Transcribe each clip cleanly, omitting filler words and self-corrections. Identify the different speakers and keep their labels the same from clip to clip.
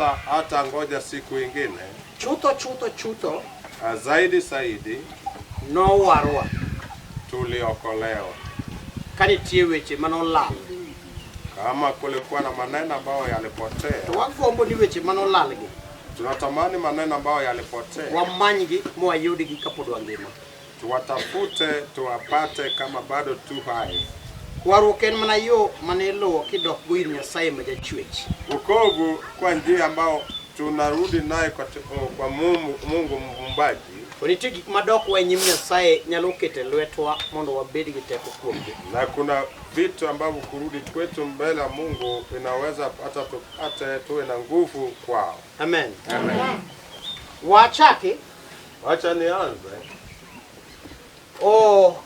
Speaker 1: hata ngoja siku ingine.
Speaker 2: Chuto.
Speaker 1: Zaidi.
Speaker 2: No warwa.
Speaker 1: Tuliokolewa.
Speaker 2: Kanitie weche manolal.
Speaker 1: Kama kulikuwa na maneno ambayo yalipotea.
Speaker 2: Tuwagombo ni weche manolal gi.
Speaker 1: Tunatamani maneno ambayo yalipotea.
Speaker 2: Wamanygi mwayudigi kapod wangima.
Speaker 1: Tuwatafute tuwapate kama bado tu hai.
Speaker 2: Warruok en mana yo manelo kidok go ir Nyasaye ma jachwech.
Speaker 1: Wokovu kwa njia ambao tunarudi naye kwa Mungu muumbaji.
Speaker 2: Nitie gik madok wa nyim Nyasaye nyalo kete lwetwa mondo wabed gi teko kuomgi.
Speaker 1: Na kuna vitu ambavyo kurudi kwetu mbele ya Mungu inaweza hata tuwe na nguvu kwao.
Speaker 2: Amen. Wachake.
Speaker 1: Wacha nianze.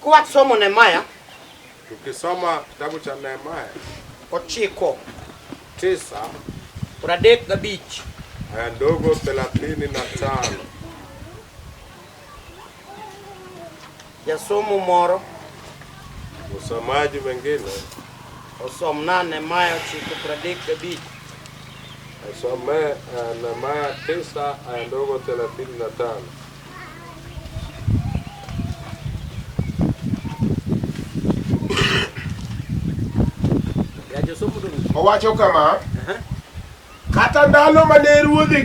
Speaker 2: Kwa somo Nehemia.
Speaker 1: Tukisoma kitabu cha Nehemia
Speaker 2: 9:9
Speaker 1: Pradek Gabich ndogo 35.
Speaker 2: Ya somo moro.
Speaker 1: Usomaji mwingine.
Speaker 2: Osomna Nehemia 9:35.
Speaker 1: Asome Nehemia 9 ndogo 35.
Speaker 3: Owacho kama kata ndalo mane ruodhi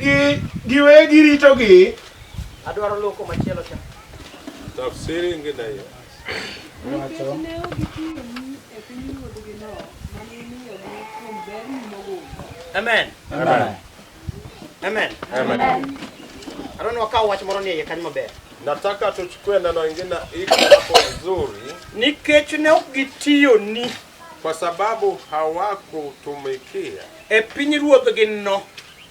Speaker 3: giwegi ritogi.
Speaker 2: Adwaro loko machielo cha.
Speaker 1: Tafsiri ingine hiyo.
Speaker 4: Owacho
Speaker 2: Amen. Aroni wakao wach moro ni kanyo maber.
Speaker 1: Nataka tuchukue neno lingine iko hapo nzuri.
Speaker 2: Nikech ne ok gitiyo ni
Speaker 1: kwa sababu hawakutumikia
Speaker 2: pinyruodhgi no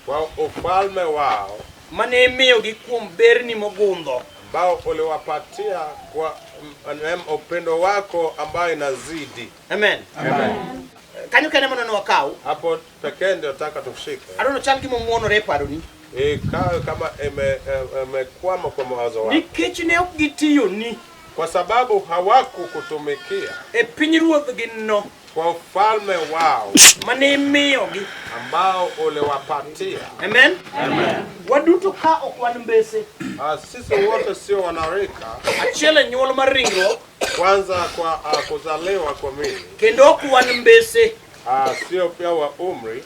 Speaker 1: kwa ufalme wao
Speaker 2: mane imiyogi kuom berni mogundho
Speaker 1: ambao uliwapatia kwa upendo wako ambao inazidi.
Speaker 2: Amen. Kanyo kene maneno wakao
Speaker 1: hapo pekee ndio nataka tushike.
Speaker 2: Adono chal gimo muonore paroni
Speaker 1: kama imekwama kwa mawazo wako.
Speaker 2: Nikech ne ok gitiyo ni
Speaker 1: kwa sababu hawakukutumikia
Speaker 2: pinyruodhgi no
Speaker 1: kwa ufalme wao
Speaker 2: mane imiyogi
Speaker 1: ambao uliwapatia.
Speaker 2: Amen. Waduto ka ok wan mbese.
Speaker 1: Sisi wote sio wanarika.
Speaker 2: Achiel nyuol mar ringruok.
Speaker 1: Kwanza kwa kuzaliwa kwa mwili.
Speaker 2: Kendo ok wan mbese.
Speaker 1: Sio pia wa umri.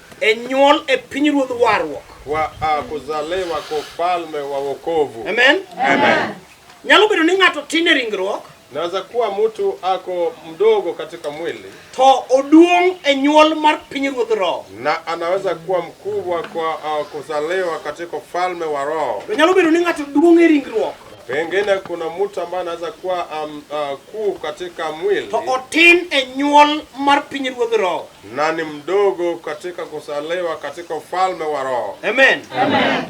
Speaker 2: Nyuol pinyruodh warruok.
Speaker 1: Kwa kuzaliwa kwa ufalme wa wokovu.
Speaker 2: Amen. Nyalo bedo ni ng'ato tine ringruok.
Speaker 1: Naweza kuwa mtu ako mdogo katika mwili.
Speaker 2: To oduong nyuol mar pinyruodh roho.
Speaker 1: Na anaweza kuwa mkubwa kwa kuzaliwa katika ufalme wa roho.
Speaker 2: Nyalo bedo ni ng'ato duong ringruok.
Speaker 1: Pengine kuna mtu ambaye anaweza kuwa kuu katika mwili.
Speaker 2: To otin nyuol mar pinyruodh roho.
Speaker 1: Na ni mdogo katika kuzaliwa katika ufalme wa roho.
Speaker 2: Amen.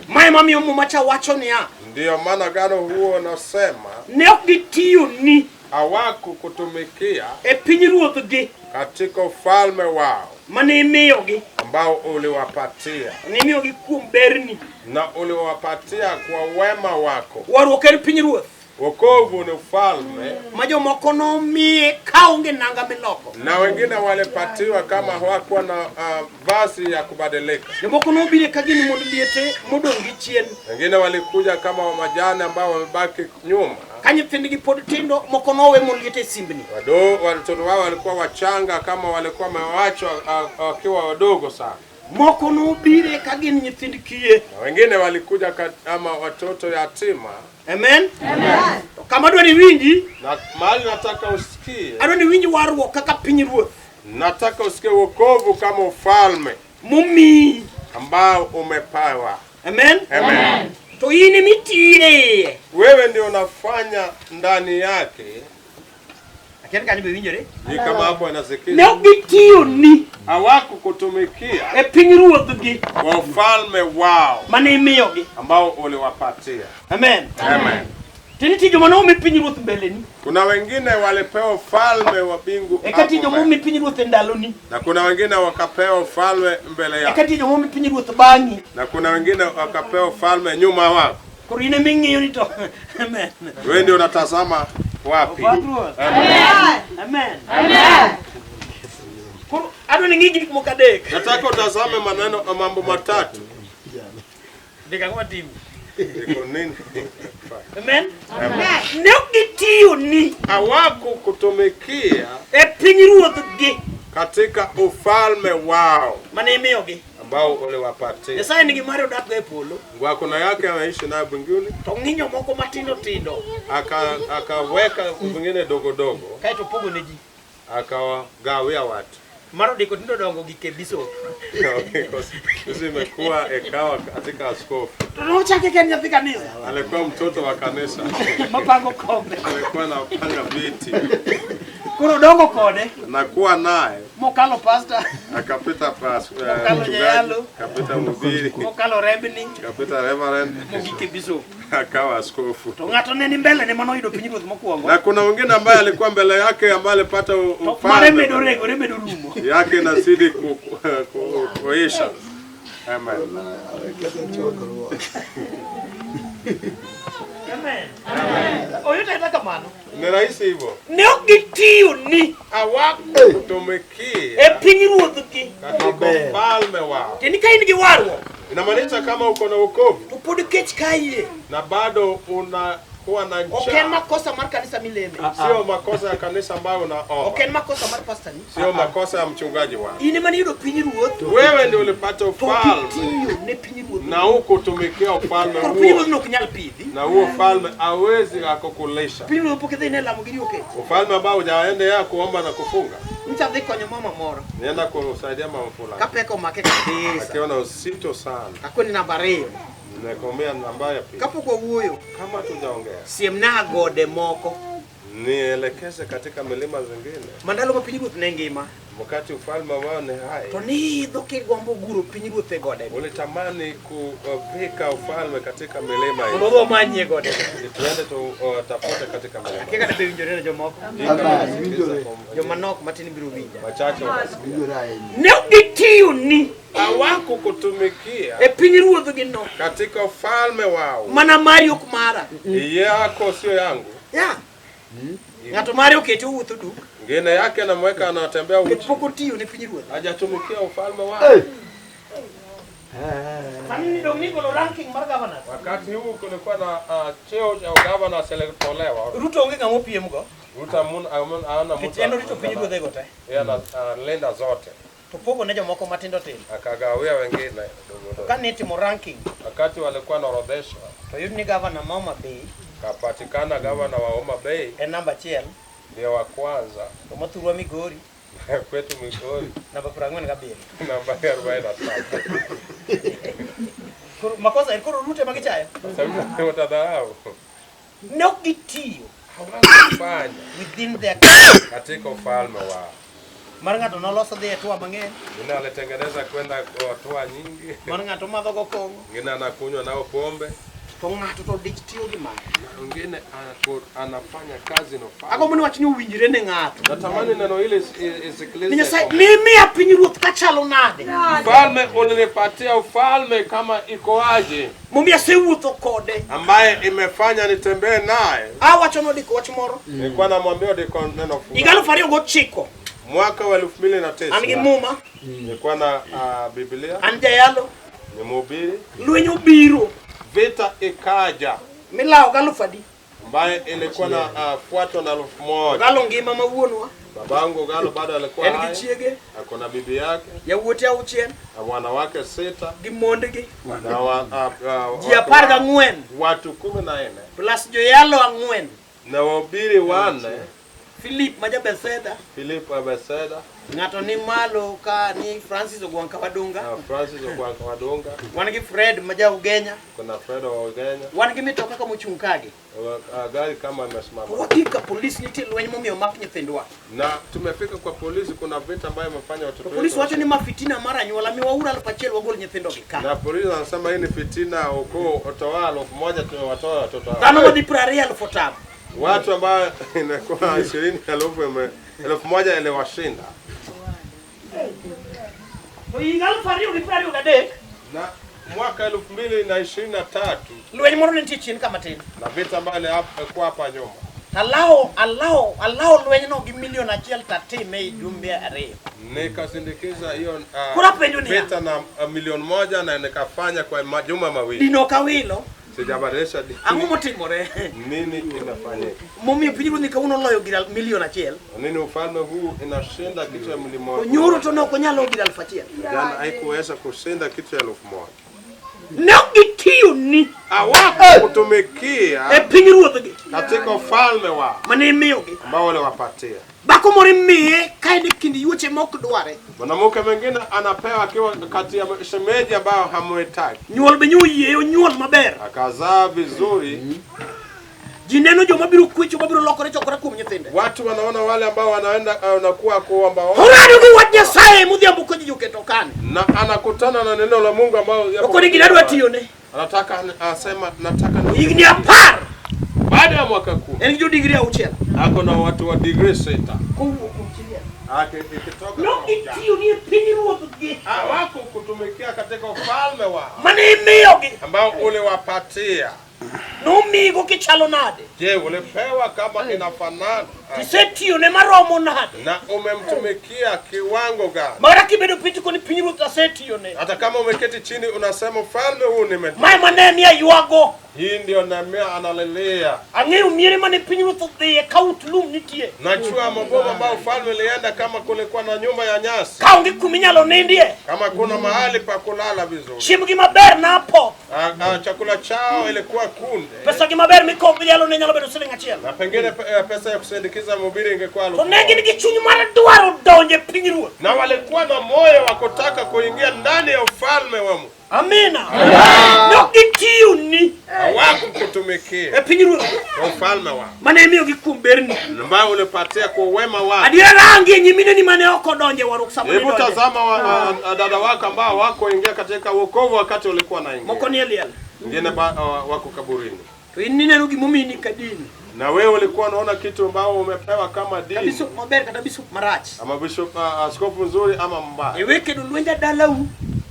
Speaker 2: Mae mamiyo mumacha wacho niya.
Speaker 1: Ndio maana gano huo nasema
Speaker 2: ne ok gitiyo ni
Speaker 1: hawakukutumikia
Speaker 2: pinyruodhgi
Speaker 1: katika ufalme wao
Speaker 2: mane imiyogi
Speaker 1: ambao uliwapatia.
Speaker 2: Imiyogi kuom berni.
Speaker 1: Na uliwapatia kwa wema wako.
Speaker 2: Warruok en pinyruoth.
Speaker 1: Wokovu ni ufalme.
Speaker 2: Ma jomoko nomiye kaonge nanga miloko.
Speaker 1: Na wengine walipatiwa kama hawakuwa na vazi ya kubadilika.
Speaker 2: Jomoko nobire kagini mondo liete modongi chien.
Speaker 1: Wengine walikuja kama majani ambao wamebaki nyuma.
Speaker 2: Kanyithindgi pod tindo moko nowe mondo liete simbni.
Speaker 1: Watoto wao walikuwa wachanga kama walikuwa wamewachwa wakiwa wadogo sana.
Speaker 2: Moko nobire kagini nyithind kiye.
Speaker 1: Na wengine walikuja kama watoto yatima.
Speaker 2: Amen. Kama adwani winji.
Speaker 1: Na mahali nataka usikie.
Speaker 2: Adwani winji warruok kaka pinyruoth.
Speaker 1: Nataka usikie wokovu kama ufalme.
Speaker 2: Mumi
Speaker 1: ambao umepawa.
Speaker 2: Amen. To ini mitire.
Speaker 1: Wewe ndio unafanya ndani yake.
Speaker 2: Akiani kani bewinjore?
Speaker 1: Ni kama hapo anasikia.
Speaker 2: Ne ogitiyo ni
Speaker 1: hawakukutumikia
Speaker 2: pinyruodhgi
Speaker 1: kwa ufalme wao
Speaker 2: mane imiyogi
Speaker 1: ambao uliwapatia.
Speaker 2: Amen. Tiniti joma nomi pinyruoth mbeleni.
Speaker 1: Kuna wengine walipewa ufalme wa mbingu.
Speaker 2: Ekati joma nomi pinyruoth ndaloni.
Speaker 1: Na kuna wengine wakapewa ufalme mbele yao.
Speaker 2: Ekati joma nomi pinyruoth bangi.
Speaker 1: Na kuna wengine wakapewa ufalme nyuma wao.
Speaker 2: Kurine mingiyo ni to. Amen.
Speaker 1: Wewe ndio unatazama wapi?
Speaker 2: Amen. Adoni ngigi mukadek.
Speaker 1: Nataka utazame mambo matatu.
Speaker 2: Dika ngwa timu.
Speaker 1: Iko nini?
Speaker 2: Amen. Ne gitiyo ni
Speaker 1: Hawako kutumikia
Speaker 2: piny ruoth gi
Speaker 1: katika ufalme wao
Speaker 2: mane imiyogi.
Speaker 1: ambao uliwapatia.
Speaker 2: Nyasaye nigi mare odak go e polo.
Speaker 1: Ngwa kuna yake anaishi nayo mbinguni.
Speaker 2: To ng'inyo moko matindo tindo.
Speaker 1: Akaweka vingine dogo dogo.
Speaker 2: Kaito pogo ne ji.
Speaker 1: Akawagawia watu.
Speaker 2: Maro diko tindo dongo gi kebiso.
Speaker 1: Sisi imekuwa ikawa katika askofu.
Speaker 2: Tunochake Kenya nyathi kanisa.
Speaker 1: Alikuwa mtoto wa kanisa.
Speaker 2: Mapango kombe.
Speaker 1: Alikuwa anapanga viti.
Speaker 2: Kuro dongo kode.
Speaker 1: Nakuwa naye.
Speaker 2: Mokalo pastor.
Speaker 1: Akapita
Speaker 2: Mokalo jayalo.
Speaker 1: akapita mhubiri.
Speaker 2: Mokalo rebni.
Speaker 1: Akapita reverend.
Speaker 2: Mogike biso.
Speaker 1: Akawa askofu.
Speaker 2: To ng'ato ne ni mbele ne mano yudo pinyruoth mokwongo.
Speaker 1: Na kuna wengine ambaye alikuwa mbele yake ambaye alipata
Speaker 2: mare medo rego remedo rumo.
Speaker 1: Yake inazidi kuisha. Amen.
Speaker 2: Amen. Oyo tata kamano.
Speaker 1: Ni rahisi hivyo.
Speaker 2: Ne ogitiyo ni
Speaker 1: Hawako kutumikia
Speaker 2: pinyruoth gi
Speaker 1: katika ufalme wao.
Speaker 2: Tini ka in gi warruok.
Speaker 1: Inamaanisha kama uko na wokovu
Speaker 2: To pod kech kaye.
Speaker 1: na bado unakuwa na
Speaker 2: Ok en
Speaker 1: njaa.
Speaker 2: makosa mar kanisa mileme.
Speaker 1: Sio makosa ya kanisa ambayo unaomba.
Speaker 2: Ok en makosa mar pastor ni.
Speaker 1: Sio makosa ya mchungaji wako.
Speaker 2: In ema yudo pinyruoth.
Speaker 1: Wewe ndio ulipata ufalme
Speaker 2: Ogitiyo ne pinyruoth.
Speaker 1: na huko tumikia ufalme
Speaker 2: Koro
Speaker 1: huo.
Speaker 2: pinyruoth nok nyal pidhi.
Speaker 1: Na huo ufalme hawezi akukulisha.
Speaker 2: Pinyruoth pok idhi ne lamo gi oke.
Speaker 1: Ufalme ambao hujaenda ya kuomba na kufunga.
Speaker 2: Ncha dhi konyo mama moro.
Speaker 1: Nienda kusaidia mama fulani.
Speaker 2: Kapeko make kabisa.
Speaker 1: Akiwa na uzito sana.
Speaker 2: Akoni namba 2.
Speaker 1: Nimekomea namba ya pili.
Speaker 2: Kapok wawuoyo.
Speaker 1: Kama tujaongea.
Speaker 2: Siemna gode moko.
Speaker 1: Nielekeze katika milima zingine.
Speaker 2: Mandalo ma pinyruoth ne ngima.
Speaker 1: Wakati ufalme wao ni hai.
Speaker 2: To ni dho kigombo guro pinyruoth e gode.
Speaker 1: Ulitamani kuvika ufalme katika milima hii.
Speaker 2: Mondo manye gode.
Speaker 1: Tuende tutafute katika milima.
Speaker 2: Kika de winjore jomoko. Jomanok matin biro winja.
Speaker 1: Wachache wanasikia.
Speaker 2: Ne ogitiyo ni
Speaker 1: Hawako kutumikia
Speaker 2: pinyruoth gi no.
Speaker 1: katika ufalme wao.
Speaker 2: Mana mari ok mara.
Speaker 1: Yako sio yangu.
Speaker 2: Ya. Ng'ato mari oketi owuotho duk.
Speaker 1: Ngine yake anamweka anatembea uchi.
Speaker 2: Pok otiyo ne pinyruoth.
Speaker 1: Hajatumikia ufalme wao.
Speaker 2: Sani dong ni golo ranking mar governor.
Speaker 1: Wakati huu kulikuwa na cheo cha governor selektolewa.
Speaker 2: Ruto onge ng'amo piem go.
Speaker 1: Ruto aona mtu.
Speaker 2: Kitendo rito pinyruoth e go te.
Speaker 1: Yeye analenda zote.
Speaker 2: To pogo ne jomoko matindo tindo.
Speaker 1: Akagawia wengine dogo.
Speaker 2: Ka ne timo ranking.
Speaker 1: Wakati walikuwa naorodheshwa.
Speaker 2: To yud ni governor ma Homa Bay
Speaker 1: Kapatikana gavana wa Homa Bay
Speaker 2: en namba 1.
Speaker 1: ndio wa kwanza.
Speaker 2: To mathurwa Migori
Speaker 1: Kwetu Migori
Speaker 2: namba 47.
Speaker 1: namba 47.
Speaker 2: Koro makosa koro Ruto magichayo.
Speaker 1: Sasa utadharau.
Speaker 2: Ne ogitiyo
Speaker 1: Hawakufanya
Speaker 2: within their
Speaker 1: katika ufalme wao.
Speaker 2: mar ng'ato noloso dhi e tour mang'eny.
Speaker 1: Ngine alitengeneza kwenda tour nyingi.
Speaker 2: Mar ng'ato madho go kong'o.
Speaker 1: Ngine anakunywa nao pombe.
Speaker 2: To ng'ato to dich tiyo gi mare.
Speaker 1: Mwingine anafanya kazi na ufalme.
Speaker 2: Agombo ni wach ni owinjre ne ng'ato.
Speaker 1: Natamani neno hili
Speaker 2: Ni
Speaker 1: isikilize.
Speaker 2: Nyasaye mimiya pinyruoth kachalo nade.
Speaker 1: Ufalme ulinipatia ufalme kama iko aje,
Speaker 2: Momiyo asewuotho kode.
Speaker 1: ambaye imefanya nitembee naye.
Speaker 2: Awacho nodiko wach moro.
Speaker 1: Nilikuwa namwambia ndiko neno
Speaker 2: Higa 2009
Speaker 1: mwaka wa 2009.
Speaker 2: an gi muma,
Speaker 1: Nilikuwa na Biblia,
Speaker 2: an jayalo,
Speaker 1: ni mhubiri.
Speaker 2: lweny obiro
Speaker 1: Vita ikaja
Speaker 2: milawo galufadi.
Speaker 1: ambaye ilikuwa na fuatwa na 1000.
Speaker 2: Galo ngima ma wuonwa.
Speaker 1: Babangu Galo bado alikuwa
Speaker 2: En gi
Speaker 1: hai.
Speaker 2: chiege,
Speaker 1: Akona bibi yake,
Speaker 2: yawuote auchiel
Speaker 1: na wanawake 6
Speaker 2: gi mondgi.
Speaker 1: na
Speaker 2: Ji 14
Speaker 1: watu 14
Speaker 2: plus joyalo 4.
Speaker 1: na wahubiri 4.
Speaker 2: Philip maja Bethesda.
Speaker 1: Philip Abeseda,
Speaker 2: Ng'ato ni malo ka ni Francis Ogwanka Wadunga.
Speaker 1: Francis Ogwanka Wadunga,
Speaker 2: Wan gi Fred maja Ugenya.
Speaker 1: kuna Fred wa Ugenya.
Speaker 2: Wan gi mitoka kama ochung' kage.
Speaker 1: Gari kama imesimama.
Speaker 2: Wakika polisi nitie lweny momiyo mak nyithindwa.
Speaker 1: Na tumefika kwa polisi, kuna vita ambayo imefanya watoto wetu.
Speaker 2: Polisi wacho ni mafitina mara anyuola miwaura 1,000 wagol nyithindo gi ka.
Speaker 1: Na polisi wanasema hii ni fitina ukoo utawala 1000 tumewatoa watoto hao.
Speaker 2: Dhano madhi 20,000 tabu.
Speaker 1: Watu ambao inakuwa 20,000 iliwashinda.
Speaker 2: Higa 2023
Speaker 1: Na mwaka 2023
Speaker 2: lweny moro ne nitie chien kama tin.
Speaker 1: na vita ambayo ilikuwa hapa nyuma.
Speaker 2: Allow lweny no gi milion 1 tatime jumbe 2.
Speaker 1: Nikasindikiza hiyo
Speaker 2: vita
Speaker 1: na milioni 1 na nikafanya kwa majuma mawili.
Speaker 2: Dino kawilo.
Speaker 1: Sijabadilisha dini.
Speaker 2: Angumo timore.
Speaker 1: Nini inafanyika?
Speaker 2: Mumi pinyiru nikauno loyo gira milioni 1.
Speaker 1: Nini ufalme huu inashinda kitu ya milioni 1?
Speaker 2: Nyuru tono konyalo gira 1,000.
Speaker 1: Jana haikuweza kushinda kitu ya 1,000.
Speaker 2: Nogitiyo ni
Speaker 1: awako kutumikia
Speaker 2: pinyiru odgi
Speaker 1: katika ufalme wa
Speaker 2: manemiyogi
Speaker 1: ambao wale wapatia.
Speaker 2: Bako mori mie kaide kindi yuche moko dware.
Speaker 1: Mwanamke mwingine anapewa akiwa kati ya shemeji ambao hamuhitaji.
Speaker 2: Nyuol be nyuye nyuol maber.
Speaker 1: Akazaa vizuri.
Speaker 2: Jineno jo mabiru kwicho mabiru lokore chokora kum nyithinde.
Speaker 1: Watu wanaona wale ambao wanaenda wanakuwa kuomba.
Speaker 2: Horado gi wadya sae mudhiambo ko jijuke tokani.
Speaker 1: Na anakutana na neno la Mungu ambao
Speaker 2: yapo. Ko nigi dadwa tiyone.
Speaker 1: Anataka asema nataka
Speaker 2: igni 10.
Speaker 1: Baada ya mwaka 10.
Speaker 2: En jo degree auchiel.
Speaker 1: Ako na watu wa degree 6.
Speaker 2: Kumchilia.
Speaker 1: Ikitoka
Speaker 2: no itiyo ni pinyiru odgi.
Speaker 1: Awako kutumikia katika ufalme wa
Speaker 2: manemiyogi
Speaker 1: ambao ule wapatia.
Speaker 2: No migo kichalo nade.
Speaker 1: Je, ulipewa kama inafanana?
Speaker 2: Tisetiyo ne maromo nade.
Speaker 1: Na umemtumikia kiwango gani?
Speaker 2: Mara kibedo pitu koni pinyiru tasetiyo ne.
Speaker 1: Hata kama umeketi chini unasema ufalme huu nimetumikia.
Speaker 2: Mai manenia yuago.
Speaker 1: Hii ndio Nehemia analelea.
Speaker 2: Angeu miere mane pinyiru the account lum nitie.
Speaker 1: Najua mambo ambao ufalme lienda kama kulikuwa na nyumba ya nyasi.
Speaker 2: Kaungi kuminyalo nendie.
Speaker 1: Kama kuna mahali pa kulala vizuri.
Speaker 2: Shimugi maber na po.
Speaker 1: Chakula chao ilikuwa kunde.
Speaker 2: Pesa gi maber mikogo yalo ne nyalo bedo siling achiel.
Speaker 1: Na pengine pesa ya kusindikiza mhubiri ingekuwa
Speaker 2: to negi ni gichunyi mar dwaro donje pinyiru.
Speaker 1: Na walikuwa na moyo wa kutaka kuingia ndani ya ufalme wa Mungu.
Speaker 2: Amina. No gitiyo ni
Speaker 1: awako kutumikia
Speaker 2: pinyiru
Speaker 1: ufalme wa
Speaker 2: manemiyo gi kumberni
Speaker 1: ambao ulipatia kwa wema wako.
Speaker 2: Adira rangi nyimine ni mane oko donje waruksa mane.
Speaker 1: Hebu tazama dada wako ambao wako ingia katika wokovu wakati ulikuwa na ingia.
Speaker 2: Moko ni eliel.
Speaker 1: Ngine wako kaburini.
Speaker 2: To inine rugi mumini kadini.
Speaker 1: Na wewe ulikuwa unaona kitu ambao umepewa kama dini.
Speaker 2: Kabisu maber kata bisu marach.
Speaker 1: Ama bishop askofu nzuri ama mbaya.
Speaker 2: Eweke do lwenja dalau.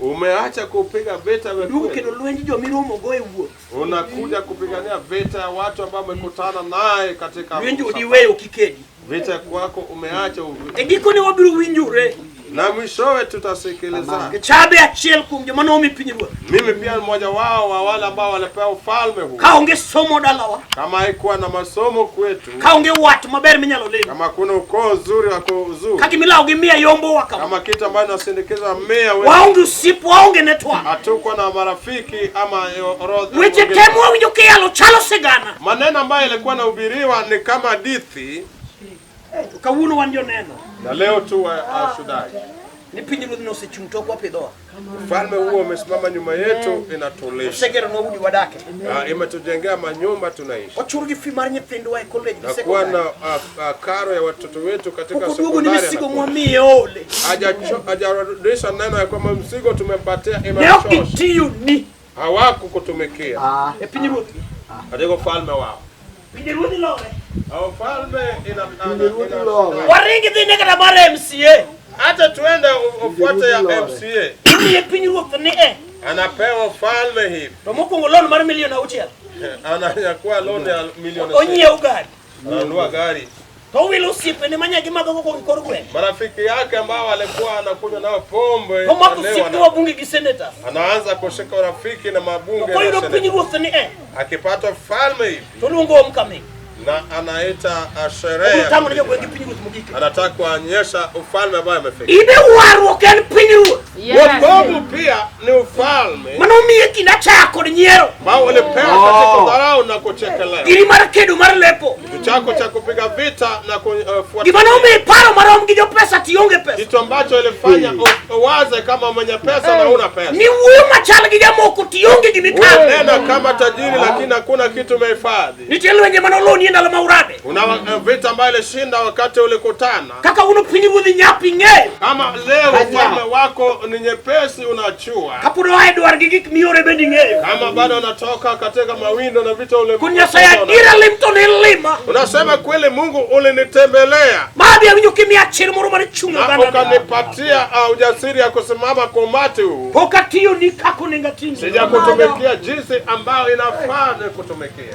Speaker 1: Umeacha kupiga vita vya
Speaker 2: kweli. Duke do lwenji jo miromo goe wuoth.
Speaker 1: Unakuja kupigania vita ya watu ambao wamekutana naye katika
Speaker 2: lwenji giweyo kikedi.
Speaker 1: Vita kwako umeacha uvi.
Speaker 2: Egiko ni wabiru winjure.
Speaker 1: Na mwishowe tutasikilizana.
Speaker 2: Chabe achiel kum joma nomi pinyiru.
Speaker 1: Mimi pia mmoja wao wa wale ambao walipewa ufalme huu.
Speaker 2: Kaonge somo dalawa.
Speaker 1: Kama haikuwa na masomo kwetu.
Speaker 2: Kaonge watu maber minyalo lemo.
Speaker 1: Kama kuna ukoo nzuri wa kuzuri.
Speaker 2: Kakimilao gi mia yombo wakama.
Speaker 1: Kama kitu ambacho nasindikiza mea wewe.
Speaker 2: Waonge usipu waonge network.
Speaker 1: Hatuko na marafiki ama orodha.
Speaker 2: Weche temo winjo kialo chalo segana.
Speaker 1: Maneno ambayo yalikuwa nahubiriwa ni kama hadithi.
Speaker 2: Kawuno wanjo neno.
Speaker 1: Na leo tu shudai.
Speaker 2: Ni pinyiru no sechungto kwa pedoa.
Speaker 1: Ufalme huo umesimama nyuma yetu inatulisha.
Speaker 2: Segero no udi wadake.
Speaker 1: Imetujengea manyumba tunaishi.
Speaker 2: Wachurugi fimar nyithindo wa college
Speaker 1: na kuwa na karo ya watoto wetu katika sekondari.
Speaker 2: Kukudugu ni misigo mwamie ole.
Speaker 1: Hajarudisha neno ya kwamba msigo tumempatia
Speaker 2: imechosha. Leo kitiyo ni.
Speaker 1: Hawaku kutumikia.
Speaker 2: Pinyiru.
Speaker 1: Katika ufalme wao.
Speaker 2: Pinyiru ni lore.
Speaker 1: Ufalme ina
Speaker 2: waringi dhine kada mara MCA.
Speaker 1: Hata tuende ufuate ya MCA.
Speaker 2: Ni pinyiru ni
Speaker 1: anapewa ufalme hivi.
Speaker 2: Tomuko loan mara milioni auchiel.
Speaker 1: Anakuwa loan ya milioni
Speaker 2: 6. Onye ugari.
Speaker 1: Ananunua gari.
Speaker 2: To wilo sipe ni manyagi magogo kwa korugwe.
Speaker 1: Marafiki yake ambao walikuwa anakunywa nao pombe.
Speaker 2: Kama kusipu wa bunge kiseneta.
Speaker 1: Anaanza kushika urafiki na mabunge.
Speaker 2: Kwa hiyo pinyiru ni
Speaker 1: akipata ufalme hivi.
Speaker 2: Tulungo mkame.
Speaker 1: Na anaita sherehe. Anataka kuonyesha ufalme ambao amefika.
Speaker 2: Ibe waru ken pinyiru.
Speaker 1: Wokovu pia ni ufalme.
Speaker 2: Manomie kina chako nyero.
Speaker 1: Bao ulipewa katika dharau na kuchekelea.
Speaker 2: Iri marakedo marlepo.
Speaker 1: Kitu chako cha kupiga vita na kufuata.
Speaker 2: Gimanome paro marom gijo pesa tionge pesa.
Speaker 1: Kitu ambacho ilifanya uwaze kama mwenye pesa na una pesa.
Speaker 2: Ni huyo machala gijamo kutionge gimikana.
Speaker 1: Nena kama tajiri lakini hakuna kitu umehifadhi.
Speaker 2: Nitelo wenye manoloni enda la maurade.
Speaker 1: Una vita ambayo ilishinda wakati ulikutana.
Speaker 2: Kaka unopunyiru ni nyapi nge.
Speaker 1: Kama leo ufalme wako ni nyepesi unachua.
Speaker 2: Kapuno haidu wargigik miore bendi nge.
Speaker 1: Kama bado unatoka katika mawindo na vita ule.
Speaker 2: Kunya saya dira limto nilima.
Speaker 1: Unasema kweli Mungu ulinitembelea.
Speaker 2: Baadhi ya winyo kimia chiri muru marichunga
Speaker 1: gana. Na ukanipatia ujasiri ya kusimama kwa umati huu.
Speaker 2: Pokatiyo ni kako nengatini.
Speaker 1: Sija kutumikia jinsi ambao inafaa kutumikia.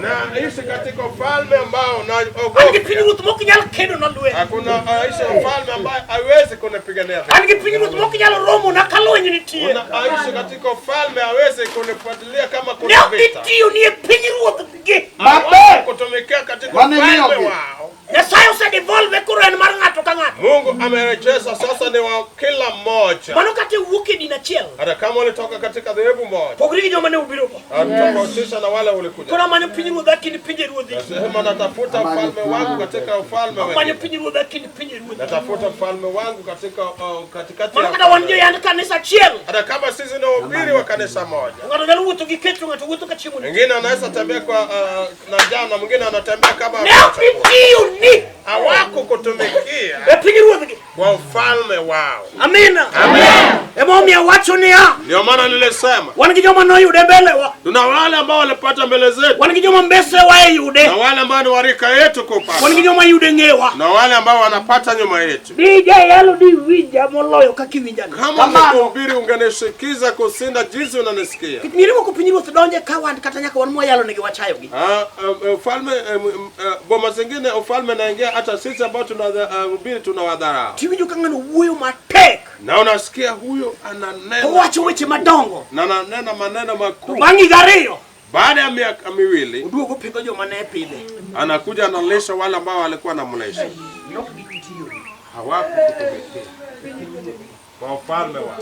Speaker 1: Na hisi katika ufalme ambao na
Speaker 2: Ange pinyruoth mok nyal kedo na lwe.
Speaker 1: Hakuna aishi ufalme ambao hawezi kunipigania.
Speaker 2: Ange pinyruoth mok nyal romo na kalonyi nitie.
Speaker 1: Aishi katika ufalme hawezi kunifuatilia kama kuna vita.
Speaker 2: Ndio ni pinyruoth gi.
Speaker 1: Mabe kutumikia katika ufalme wao.
Speaker 2: Nyasaye osedevolve kuren mar ng'ato ka ng'ato.
Speaker 1: Mungu amerejesha sasa ni wa kila mmoja.
Speaker 2: Mano kate wuke dina chiel.
Speaker 1: Hata kama ulitoka katika dhehebu moja.
Speaker 2: Pogri joma ne ubiro ko.
Speaker 1: Tofautisha na wale ulikuja.
Speaker 2: Kuna manyo pinyruoth akini pinjeruothi.
Speaker 1: Nasema natafuta ufalme wangu katika ufalme wenu.
Speaker 2: Manyo pinyruoth akini pinjeruothi.
Speaker 1: Natafuta ufalme wangu katika katikati
Speaker 2: ya. Mana wanjo yand kanisa chiel.
Speaker 1: Hata kama sisi ni wahubiri wa kanisa moja.
Speaker 2: Ngato nyalo wuotho gi kecho, ngato wuotho ka chiemo.
Speaker 1: Wengine anaweza tembea kwa na njaa na mwingine anatembea kama
Speaker 2: ni
Speaker 1: hawako kutumikia kwa ufalme wao.
Speaker 2: Amina. Amen. Emomi awacho ni ya.
Speaker 1: Ndio maana nilisema.
Speaker 2: Wangi joma no yude mbele wa.
Speaker 1: Tuna wale ambao walipata mbele zetu.
Speaker 2: Wangi joma mbese wa yude.
Speaker 1: Na wale ambao ni warika yetu kupata.
Speaker 2: Wangi joma yude ngewa.
Speaker 1: Na wale ambao wanapata nyuma yetu.
Speaker 2: DJ yalo di wija moloyo kakiwijana.
Speaker 1: Kama mhubiri ungenisikiza kusinda jinsi unanisikia.
Speaker 2: Kitnyirimo kupinyiru tudonje kawan katanyaka wanmo yalo nige wachayo gi.
Speaker 1: Ufalme boma zingine ufalme naingia hata sisi ambao tunahubiri tunawadharau.
Speaker 2: Tiwijo kangano wuyo matek.
Speaker 1: Na unasikia huyo ananena.
Speaker 2: Wacho weche madongo.
Speaker 1: Na ananena maneno makuu.
Speaker 2: Bangi gariyo.
Speaker 1: Baada ya miaka miwili
Speaker 2: uduogo pingo jo manepile.
Speaker 1: Anakuja analesha wale ambao walikuwa namlesha. Hawako kutumikia kwa ufalme wao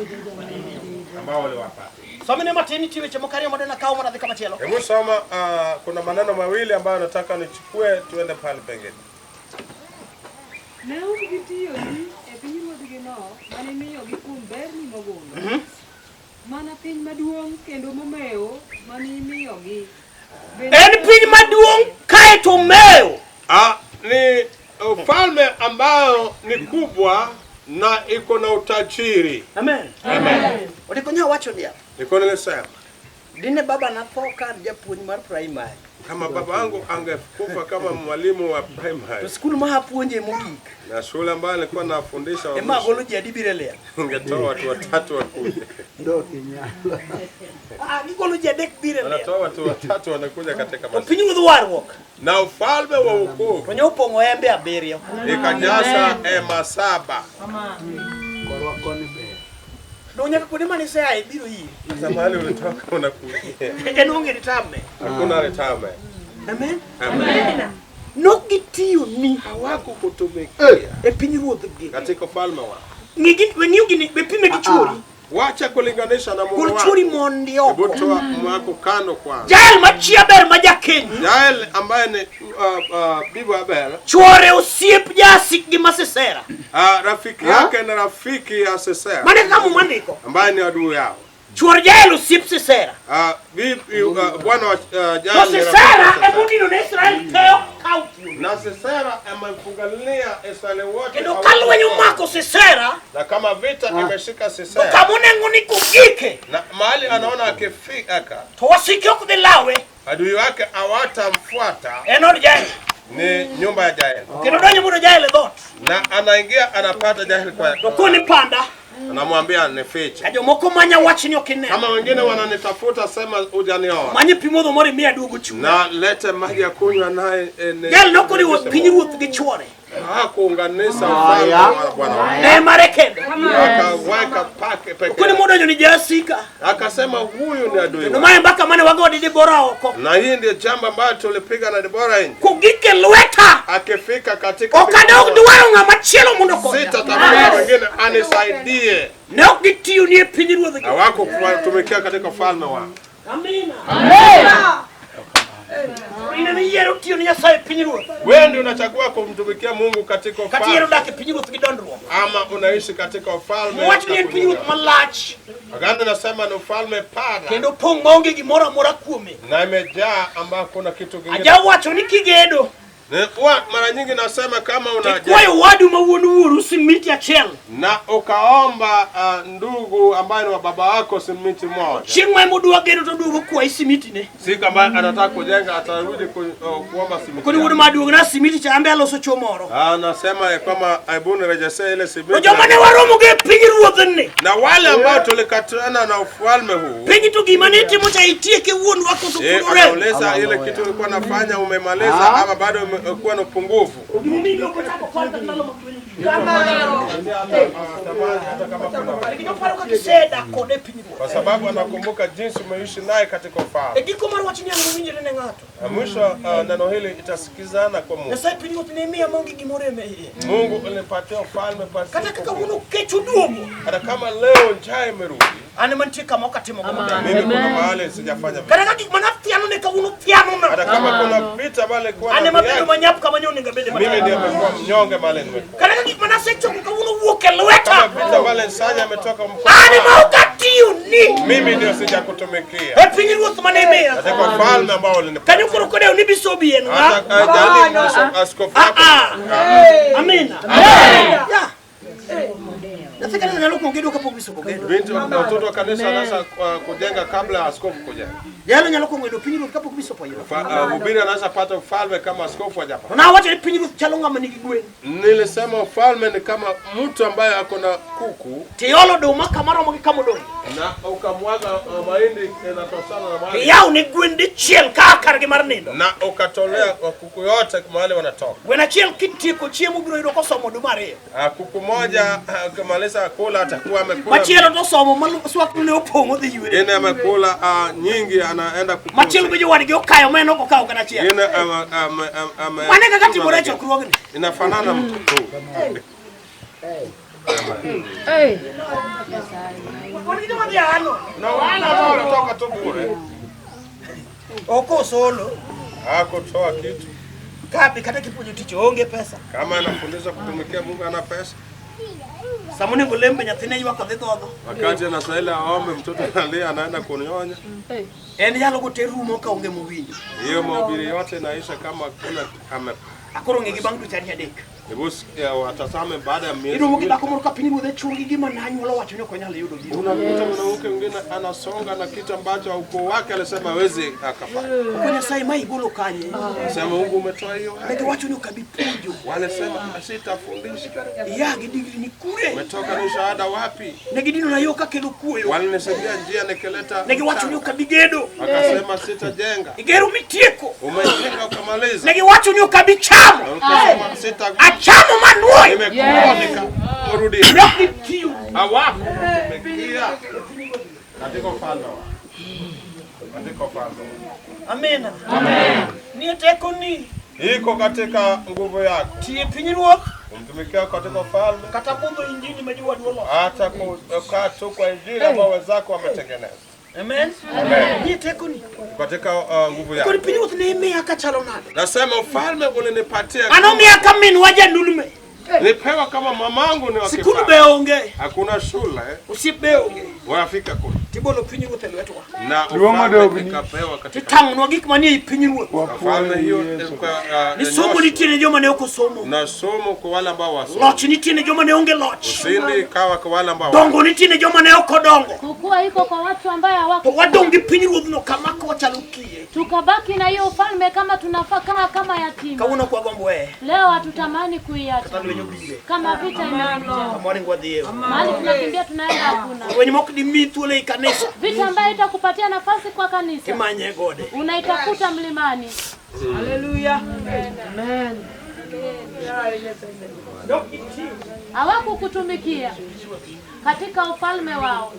Speaker 1: ambao waliwapata.
Speaker 2: Somene matini tiwe chemokari modena kao mwana dhika matielo.
Speaker 1: Hebu soma kuna maneno mawili ambayo nataka nichukue tuende pale pengine.
Speaker 5: Ne ugitiyo ni pinyruodhgi no mane miyo gi kum ber ni mogolo. Mana piny maduong' kendo momeo mane imiyogi.
Speaker 2: En piny maduong' kae to meo.
Speaker 1: Ni ufalme ambao ni kubwa na iko na utajiri.
Speaker 2: Amen. Amen. Odikonya wacho dia.
Speaker 1: Niko nilisema.
Speaker 2: Dine baba nathoka japuonj mar primary.
Speaker 1: Kama baba wangu angekufa kama mwalimu wa primary.
Speaker 2: To school mahapuonje mogik.
Speaker 1: Na shule ambayo nilikuwa nafundisha
Speaker 2: wa. Ema golo jadi birelea.
Speaker 1: Ungetoa watu watatu wakuje.
Speaker 4: Ndio kinyalo.
Speaker 2: Golo jadi birelea.
Speaker 1: Wanatoa watu watatu wanakuja katika masomo.
Speaker 2: Pinyu the warwork.
Speaker 1: Na ufalme wa wokovu.
Speaker 2: Kwenye upongo embe abirio.
Speaker 1: Ikajaza ema 7.
Speaker 2: Kwa wakoni be. Donya kudema ni sea ibiro hii.
Speaker 1: Samahani ulitoka unakuja.
Speaker 2: Enonge ritame.
Speaker 1: Hakuna ritame.
Speaker 2: Amen. Amen. Nokitiyo ni
Speaker 1: hawako kutumikia
Speaker 2: pinyiruothgi
Speaker 1: katika ufalme wao.
Speaker 2: Ngigi wenyu gini bepime gichuri.
Speaker 1: Wacha kulinganisha na Mungu wako.
Speaker 2: Kuchuri mondio.
Speaker 1: Butoa mwako kano kwanza.
Speaker 2: Jael machia ber majakeni.
Speaker 1: Jael ambaye ni bibi wa ber.
Speaker 2: Chore osiep jasik gi masesera.
Speaker 1: Rafiki yake na rafiki ya Sisera.
Speaker 2: Mane kama maniko.
Speaker 1: Ambaye ni adui yao.
Speaker 2: Chore Jael osiep Sisera.
Speaker 1: Bibi bwana wa
Speaker 2: Jael. Sisera emudino na Israel teo kauti.
Speaker 1: Na Sisera amemfungalia Israeli wote.
Speaker 2: Kendo kalu wenyu mako Sisera.
Speaker 1: Na kama vita imeshika Sisera.
Speaker 2: Kamune nguni kugike.
Speaker 1: Na mahali anaona akifika.
Speaker 2: Towasikio kudilawe.
Speaker 1: Adui wake awatamfuata.
Speaker 2: Enod Jael.
Speaker 1: Ni nyumba ya Jael.
Speaker 2: Kendo donye mudo Jael dot.
Speaker 1: Na anaingia anapata Jael kwa.
Speaker 2: Dokoni panda.
Speaker 1: Anamwambia nifiche.
Speaker 2: Kajo moko manya wachi nyo kine.
Speaker 1: Kama wengine wananitafuta sema ujaniona.
Speaker 2: Manye pimodho mori mia dugu chu.
Speaker 1: Na lete maji ya kunywa naye.
Speaker 2: Gel nokori wo pinyiruoth gi chwore.
Speaker 1: Kuunganisha ufalme wa Bwana.
Speaker 2: Ne marekendo.
Speaker 1: Akaweka pake peke.
Speaker 2: Kuni mudo ni jasika.
Speaker 1: Akasema huyu ni adui.
Speaker 2: Ndio maana mpaka mane wagodi Debora oko.
Speaker 1: Na hii ndio jambo ambalo tulipiga na Debora nje.
Speaker 2: Kugike lweta.
Speaker 1: Akifika katika
Speaker 2: okadog duwaro ngama chielo mundo ko.
Speaker 1: Sitatafuta wengine anisaidie.
Speaker 2: Neo gitiyo ni pinyiruoth.
Speaker 1: Hawako kutumikia katika ufalme wao.
Speaker 2: Amina. Amina. Ina ni yero tiyo ni Nyasaye pinyiruoth.
Speaker 1: Wewe ndio unachagua kumtumikia Mungu katika ufalme.
Speaker 2: Kati yero dake pinyiruoth gi dondruok.
Speaker 1: Ama unaishi katika ufalme.
Speaker 2: Wacha ni pinyiruoth malach.
Speaker 1: Agano nasema ni ufalme pana.
Speaker 2: Kendo pong monge gi mora kuome.
Speaker 1: Na imejaa ambako kuna kitu kingine.
Speaker 2: Aja wacho ni kigedo.
Speaker 1: Mara nyingi nasema kama
Speaker 2: unajenga wadu mawuonu simiti achiel
Speaker 1: na ukaomba ndugu ambaye ni wa baba wako simiti moja.
Speaker 2: Chingwe mudua gero to dugo kwa simiti ne.
Speaker 1: Si kama anataka kujenga atarudi kuomba simiti.
Speaker 2: Kuni wudu madugo na simiti cha ambe aloso chomoro.
Speaker 1: Anasema kama aibuni rejeshe ile simiti.
Speaker 2: Ojo mane waromo ge pingi ruodhne.
Speaker 1: Na wale ambao tulikatana na ufalme huu.
Speaker 2: Pingi tu gimaniti mocha itie ke wuonu wako sokure.
Speaker 1: Anauliza ile kitu ulikuwa nafanya umemaliza ama bado umekuwa na upungufu. Kwa sababu anakumbuka jinsi umeishi naye katika ufalme. Mwisho neno hili itasikizana kwa Mungu. Mungu alipatia ufalme pasi. Hata kama leo njaa imerudi. Mimi kuna mahali sijafanya vile. Hata kama kuna vita pale kwa mimi ndiye nimekuwa mnyonge mahali nimekuwa. Vita pale sanya ametoka mkoa. Mimi ndio sijakutumikia. Katika ufalme ambao ulinipa. Askofu.
Speaker 2: Amen.
Speaker 1: Binti watoto wa kanisa wanaweza kujenga kabla askofu kujenga. Mhubiri anaweza pata ufalme kama askofu hajapata. Nilisema ufalme ni kama mtu ambaye ako na kuku. Na ukamwaga mahindi yanatosana na mahindi. Na ukatolea kuku yote mahali wanatoka. Kuku moja kumaliza kula atakuwa amekula. Yeye amekula nyingi anaenda kukula. Inafanana mtu. Na wala ambao wanatoka tu bure.
Speaker 2: Oko solo.
Speaker 1: Hakutoa kitu.
Speaker 2: Kapi kata kipunyo ticho onge pesa.
Speaker 1: Kama anafundisha kutumikia Mungu ana pesa.
Speaker 2: Samuni ngulembe nyathine ywa kwa dhidho.
Speaker 1: Wakati anasaidia aombe mtoto analia anaenda kunyonya.
Speaker 2: Yalo goterumo ka onge muwinyi.
Speaker 1: Hiyo mahubiri yote inaisha kama kuna ame.
Speaker 2: Akoronge gibangu chani adek.
Speaker 1: Ebus watasame baada ya miezi.
Speaker 2: Ino mukida komoruka pinyi mudhe chungi gima nanyu wala wacho nyoko nyale yudo bido.
Speaker 1: Unakuta mwanamke mwingine anasonga na kitu ambacho ukoo wake alisema hawezi akafanya.
Speaker 2: Kwenye sai mai golo kanye.
Speaker 1: Sema Mungu umetoa hiyo.
Speaker 2: Ndio wacho nyoko bipujo.
Speaker 1: Wale sema sitafundisha.
Speaker 2: Ya gidigiri ni kure.
Speaker 1: Umetoka na shahada wapi?
Speaker 2: Negidino na yoka kelo kuyo.
Speaker 1: Wale nisaidia njia nikeleta.
Speaker 2: Negi wacho nyoko bigedo.
Speaker 1: Akasema sitajenga.
Speaker 2: Igeru mitieko.
Speaker 1: Umejenga ukamaliza.
Speaker 2: Negi wacho nyoko bichamo.
Speaker 1: Ukasema sitajenga.
Speaker 2: Chamo manuoi.
Speaker 1: Nimekuonika. Urudi. Hawako tumekia. Katika ufalme. Katika ufalme.
Speaker 2: Amen. Amen. Ni teko ni.
Speaker 1: Iko katika nguvu yako.
Speaker 2: Tie pinyiruok.
Speaker 1: Umtumikia katika ufalme.
Speaker 2: Katabundo injini mejiwa duolo.
Speaker 1: Hata kukaa tu kwa injili ambao wenzako wametengeneza.
Speaker 2: Amen. Amen. Ni teko ni.
Speaker 1: Katika nguvu yako.
Speaker 2: Kwa pinyiruok ne ime akachalo nado.
Speaker 1: Nasema ufalme ulinipatia.
Speaker 2: Anomi akamin waja ndulume.
Speaker 1: Nipewa kama mamangu ni wa kifaa.
Speaker 2: Sikunu beonge.
Speaker 1: Hakuna shule.
Speaker 2: Usibeonge.
Speaker 1: Wafika kule.
Speaker 2: Tibolo pinyiruok telwetwa.
Speaker 1: Na ufalme nikapewa katika.
Speaker 2: Titangu gik manie pinyiruok.
Speaker 1: Ufalme hiyo
Speaker 2: ni somo nitiene joma ne oko somo.
Speaker 1: Na somo kwa wale ambao wasomo.
Speaker 2: Loch nitiene joma ne onge loch.
Speaker 1: Usindi kawa kwa wale ambao.
Speaker 2: Dongo nitiene joma ne oko dongo.
Speaker 6: Kukua iko kwa watu ambao hawako.
Speaker 2: Wadongi pinyiruok no kama ko chalukie.
Speaker 6: Tukabaki na hiyo ufalme kama tunafaa kama yatima.
Speaker 2: Kauna kwa gombo wewe.
Speaker 6: Leo hatutamani kuiacha. Kama vita imekuja.
Speaker 2: Mwani ngwadhiye.
Speaker 6: Mahali tunakimbia tunaenda hakuna.
Speaker 2: Wenye mokdi mitu ile kanisa.
Speaker 6: Vita ambayo itakupatia nafasi kwa kanisa.
Speaker 2: Kimanye gode.
Speaker 6: Unaitafuta mlimani.
Speaker 5: Haleluya. Amen.
Speaker 6: Hawakukutumikia katika ufalme wao.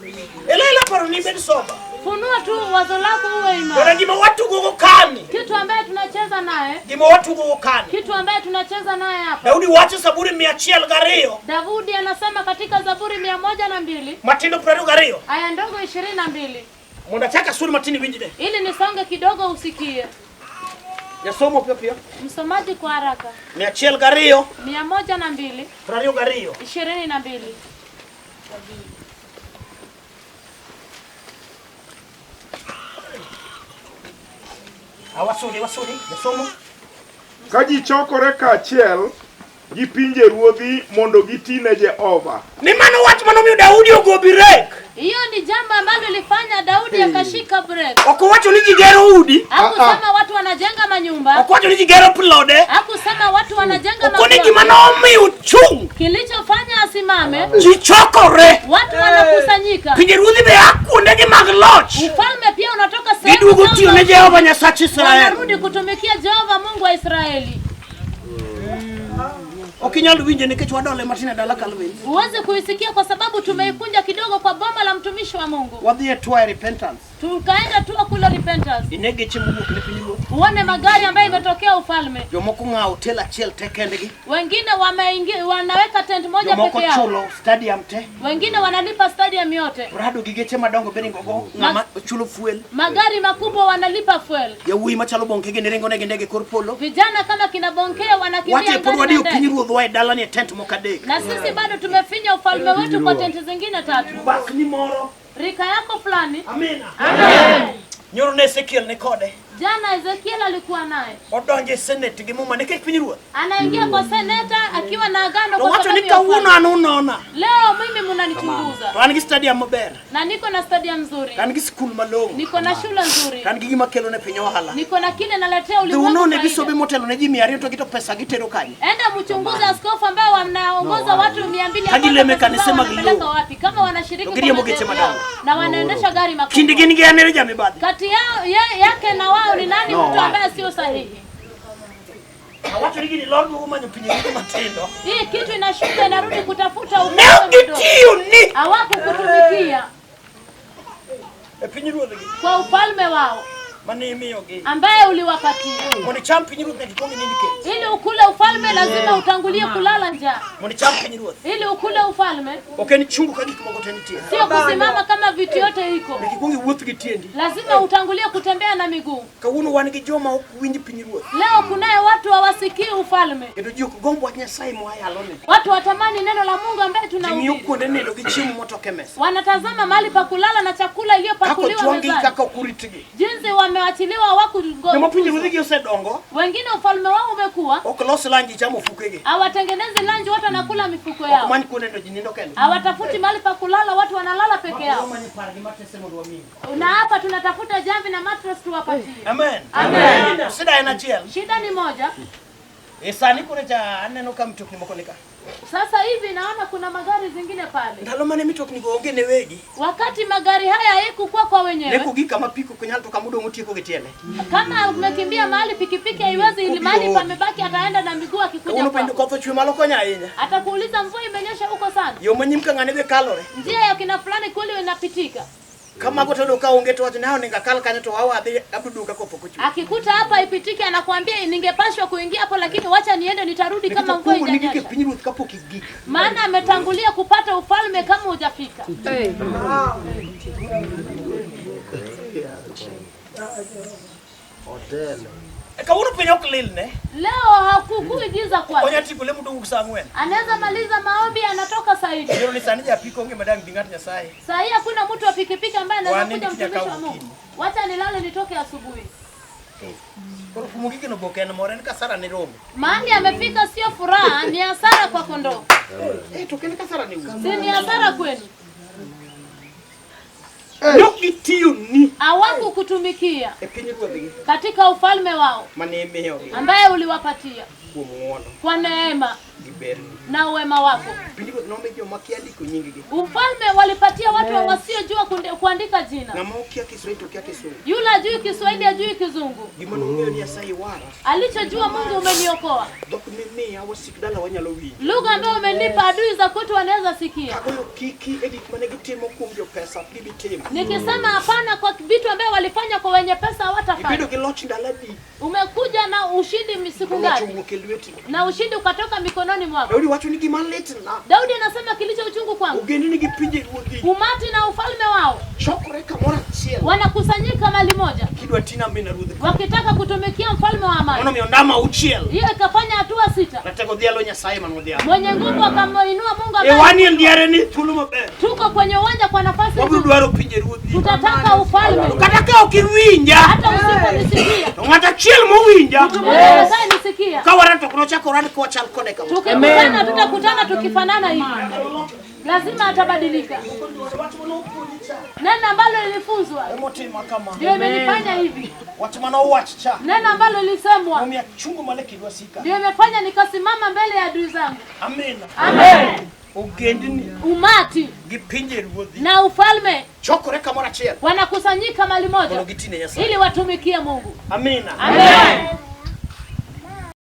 Speaker 2: Elela paro ni besoba.
Speaker 6: Funua tu wazo lako uwe imara.
Speaker 2: Bora gima watu gogo kani.
Speaker 6: Kitu ambaye tunacheza naye.
Speaker 2: Gima watu gogo kani.
Speaker 6: Kitu ambaye tunacheza naye hapa.
Speaker 2: Daudi wacha Zaburi 102.
Speaker 6: Daudi anasema katika Zaburi 102.
Speaker 2: Matindo 22.
Speaker 6: Aya ndogo 22.
Speaker 2: Munda chaka suri matini winjide.
Speaker 6: Ili nisonge kidogo usikie.
Speaker 2: Ya somo pia.
Speaker 6: Msomaji kwa haraka.
Speaker 2: 102.
Speaker 6: 102. 22.
Speaker 2: Wasuri, ya somo.
Speaker 3: ka ji chokore kaachiel gi pinje ruodhi mondo gitine Jehova.
Speaker 2: Ni mano wach manomiyo Daudi ogobi rek.
Speaker 6: Hiyo ni jambo ambalo lilifanya Daudi akashika break.
Speaker 2: Okowacho ni jigero udi.
Speaker 6: Hakusema watu wanajenga manyumba.
Speaker 2: Okowacho ni jigero plode.
Speaker 6: Hakusema watu wanajenga manyumba.
Speaker 2: Okoni gimanomiyo chung.
Speaker 6: Kilichofanya asimame.
Speaker 2: Jichokore.
Speaker 6: Watu wanakusanyika.
Speaker 2: Pinje ruodhi be akunde gi mag loch.
Speaker 6: Ufalme pia unatoka sehemu.
Speaker 2: Giduogo tiyo ne Jehova Nyasaye Israel.
Speaker 6: Wanarudi kutumikia Jehova Mungu wa Israeli.
Speaker 2: Okinyalo winje nikech wadole matina dala kalwe.
Speaker 6: Uweze kuisikia kwa sababu tumeikunja kidogo kwa boma la mtumishi wa Mungu.
Speaker 2: Wadhie twa repentance.
Speaker 6: Tukaenda tu kula repentance.
Speaker 2: Inege chemu ne pinyo.
Speaker 6: Uone magari ambayo imetokea ufalme.
Speaker 2: Jomoko ngao tela chiel tekendegi.
Speaker 6: Wengine wameingia wanaweka tent moja peke yao.
Speaker 2: Jomoko chulo stadium te.
Speaker 6: Wengine wanalipa stadium yote.
Speaker 2: Rado gigeche madongo beringogo ngama chulo fuel.
Speaker 6: Magari makubwa wanalipa fuel.
Speaker 2: Ya ui machalo bonkege ne ringo ndege korpolo.
Speaker 6: Vijana kama kina Bonkea wanakimbia
Speaker 2: ndani ya ndege. Dala ni tent mokadek.
Speaker 6: Na sisi bado tumefinya ufalme wetu kwa tent zingine 3.
Speaker 2: Bak ni moro.
Speaker 6: Rika yako fulani.
Speaker 2: Amina. Amen. Nyoro ne Ezekiel ne kode.
Speaker 6: Jana Ezekiel alikuwa naye.
Speaker 2: Odonje senate gi muma nekech piny ruoth.
Speaker 6: Anaingia kwa seneta akiwa na agano kwa
Speaker 2: sababu ya kawuono anunona.
Speaker 6: Leo mimi mnanichunguza.
Speaker 2: To an gi stadium maber.
Speaker 6: Na niko na stadium nzuri.
Speaker 2: An gi school malongo.
Speaker 6: Niko na shule nzuri.
Speaker 2: An gi gima kelo ne piny ohala.
Speaker 6: Niko na kile naletea ulimwengu.
Speaker 2: Uno ne bisobe motelo ne ji 200 to gito pesa gitero kanyo.
Speaker 6: Enda mchunguze askofu ambao wanaongoza watu 200
Speaker 2: Kagileme kanisa maglo.
Speaker 6: Wapi kama wanashiriki
Speaker 2: kwa mogeche madongo.
Speaker 6: Na wanaendesha gari makubwa.
Speaker 2: Kindigi ni gani jamii baadhi.
Speaker 6: Kati yao yake na wao ni nani mtu ambaye sio sahihi?
Speaker 2: Watu wengine Lord woman upinyiliko matendo.
Speaker 6: Hii kitu inashuka inarudi kutafuta
Speaker 2: upendo.
Speaker 6: Hawakukutumikia.
Speaker 2: Epinyiruo
Speaker 6: kwa ufalme wao. Ambaye uliwapatia. Ili ukule ufalme lazima utangulie kulala njaa. Ili ukule ufalme. Sio kusimama kama vitu yote iko. Lazima utangulie kutembea na miguu. Leo kunaye watu hawasikii ufalme. Watu watamani neno la Mungu ambaye tunahubiri. Wanatazama mahali pa kulala na chakula iliyopakuliwa mezani. Jinsi wameachiliwa hawakungoja. Wengine ufalme wao umekuwa. Hawatengenezi lanji, watu wanakula mifuko yao. Hawatafuti mahali pa kulala, watu wanalala peke yao. Na hapa tunatafuta jamvi na mattress tuwapatie.
Speaker 2: Amen.
Speaker 6: Amen.
Speaker 2: Shida
Speaker 6: ni moja.
Speaker 2: Esani kuna cha aneno kama mtu kimokonika.
Speaker 6: Sasa hivi naona kuna magari zingine pale.
Speaker 2: Ndalomane mitoki nigoonge ne wegi.
Speaker 6: Wakati magari haya hayakuwa kwa wenyewe.
Speaker 2: Neko gika mapiko kunyalo toka mudo mutiko getiele.
Speaker 6: Kama umekimbia mahali pikipiki haiwezi, ili mahali pamebaki ataenda na miguu akikuja.
Speaker 2: Unapenda kwa chwe malo konya yenya.
Speaker 6: Atakuuliza mvua imenyesha huko sana.
Speaker 2: Yo manyimka ngane kalore.
Speaker 6: Njia ya kina fulani kule inapitika.
Speaker 2: Kama gotodo ka ungeto watu nao ningakala kanyo to wao adhi abuduka kwa pokuchu.
Speaker 6: Akikuta hapa ipitike anakuambia ningepashwa kuingia hapo, lakini wacha niende nitarudi kama mvua haijanyesha. Maana ametangulia kupata ufalme kama hujafika.
Speaker 2: Hotel. Kawuno penyok lilne.
Speaker 6: Leo hakukuigiza kwa.
Speaker 2: Onya tikule mudu kusangwen.
Speaker 6: Anaweza maliza maombi anatoka saidi.
Speaker 2: Ndio ni sanija piko nge madang dingati Nyasaye.
Speaker 6: Saa hii hakuna mtu wa pikipiki ambaye anaweza kuja mtumishi wa Mungu. Wacha nilale nitoke asubuhi.
Speaker 2: Kurufumukiki no bokena moreni kasara ni romo.
Speaker 6: Mahali amefika sio furaha, ni hasara kwa kondoo.
Speaker 2: Tokeni kasara ni uzi.
Speaker 6: Si ni hasara kwenu. Hawakukutumikia katika ufalme wao ambaye uliwapatia kwa neema na uwema wako. Ufalme walipatia watu wasiojua kuandika jina. Yule ajui Kiswahili ajui Kizungu. Alichojua Mungu umeniokoa. Lugha ambayo umenipa adui za kwetu wanaweza sikia. Nikisema hapana kwa vitu ambavyo walifanya kwa wenye pesa hawatafanya. Umekuja na ushindi siku ngapi? Na ushindi ukatoka mikononi mwako. Daudi anasema kilicho uchungu kwangu. Umati na ufalme wao wanakusanyika mali moja.
Speaker 2: gidwa tina mbina ruodhi.
Speaker 6: Wakitaka kutumikia mfalme wa amani.
Speaker 2: Ono miondama uchiel.
Speaker 6: Hiyo ikafanya hatua 6.
Speaker 2: Natego dhialo Nyasaye manodhialo.
Speaker 6: Mwenye nguvu akamuinua Mungu ambaye.
Speaker 2: Ewani ndiare ni thuolo maber.
Speaker 6: Tuko kwenye uwanja kwa nafasi.
Speaker 2: Wabiro dwaro pinje ruodhi.
Speaker 6: Tutataka ufalme.
Speaker 2: Kata ka ukiwinja.
Speaker 6: Hata usiponisikia.
Speaker 2: Ng'ata chiel mowinja.
Speaker 6: Sasa nisikia.
Speaker 2: Ka waranto kuno chako ran kwa chal kode kama.
Speaker 6: Tukikutana tutakutana tukifanana hivi. Lazima atabadilika. Neno ambalo lilifunzwa ndio imenifanya hivi. Neno ambalo lilisemwa ndio imefanya nikasimama mbele ya adui zangu. Amen. Umati na ufalme wanakusanyika mahali moja ili watumikie Mungu. Amen.